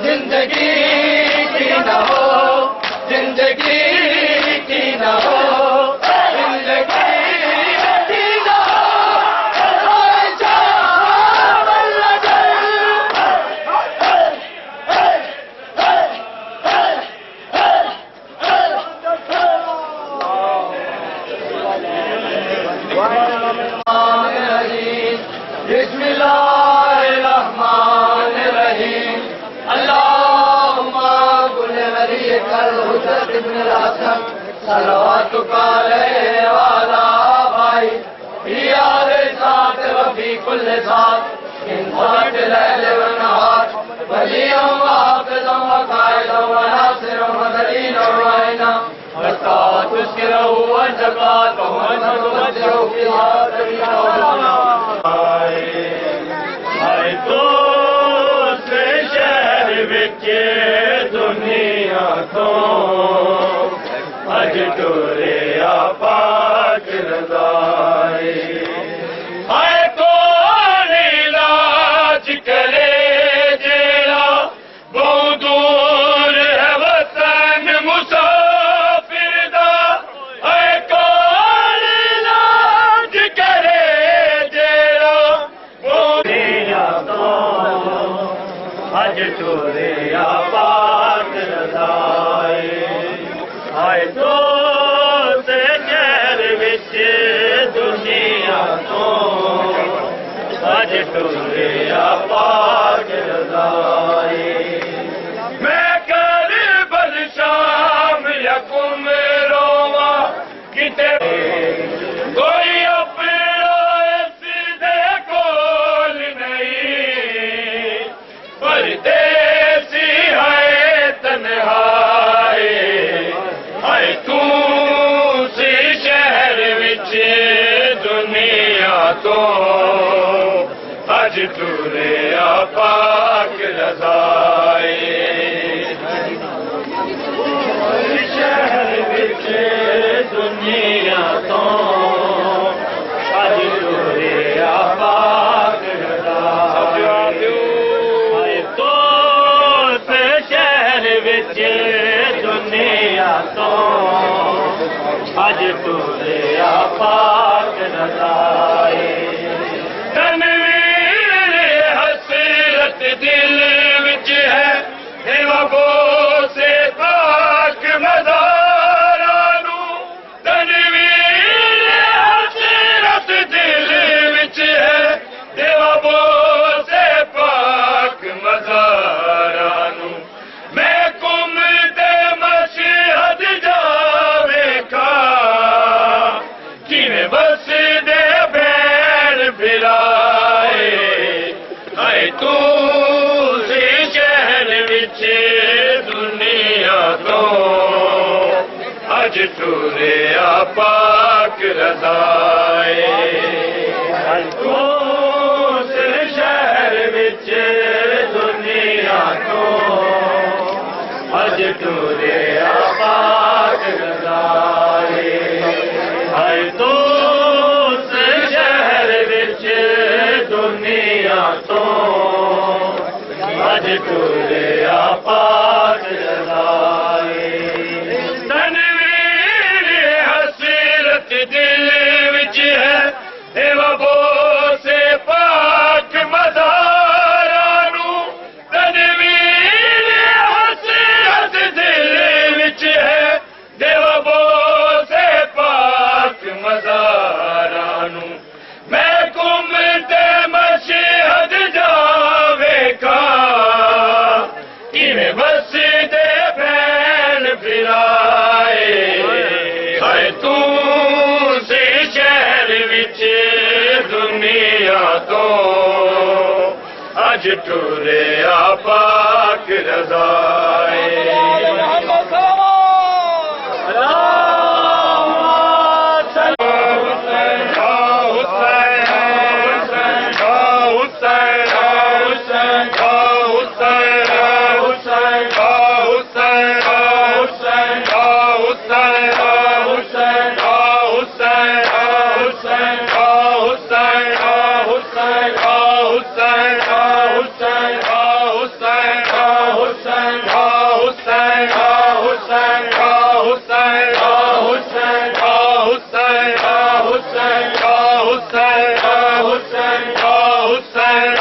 जिंदगी की न हो, जिंदगी की न हो, जिंदगी की न हो, आयशा मल्लजल। बिस्मिल्लाहिर्रहमानिर्रहीम। अल्लाहुम्मा कुल वलियकल हुसैन इब्न अल-हसन सलवातुका अलैहि व अला आबाई फी आले सात व फी कुल सात इन सात लैल व नहार वलियम व हाफिज़म व काइदम व नासिरम व दलीलम व इना हत्ता तुस्किरहु व ज़कातहु व तुबज्जिरहु फी हादिल आए तो से शहर विच दुनिया तो अज टुरे पाक रज़ाए। आए कौन इलाज करे जेड़ा बहु दूर है वतन मुसाफिर दा। आए कौन इलाज करे जेड़ा अज टुरे पाक रज़ाए। आए तो से शहर विच दुनिया तो अज टुरे पाक रज़ाए। मैं करबल शाम यकुम रोवा किते कोई अपना इसदे कोल नहीं, परदेसी है तन्हाए। हाय तू सी शहर विच दुनिया तो अज टुरे पाक रज़ाए। शहर विच दुनिया तो अज टुरे पाक रज़ाए। हाय तो से शहर विच दुनिया तो अज टुरे पाक रज़ाए। तनवीर हसरत दिल विच है वबो से पाक मज़ारा नू। तनवीर हसरत दिल विच है वबो से पाक मज़ारा नू। मैं कुमते मशहद जावेखा किवें बसदे भैन फिराए। हाय तू सी शहर विच दुनिया तो अज टुरे पाक रज़ाए। हाय तू सी शहर विच दुनिया तो अज टुरे पाक रज़ाए। हाय तो से शहर विच दुनिया तो अज टुरे पाक रज़ाए। तनवीर हसरत दिल विच है वबो से पाक मज़ारा नू। तनवीर हसरत दिल विच है वबो से पाक मज़ारा नू। मैं कुमते मशहद जावेखा किवें बसदे भैन फिराए। हाय तू सी शहर विच दुनिया तो अज टुरे पाक रज़ाए। हुसैन हुसैन, या हुसैन,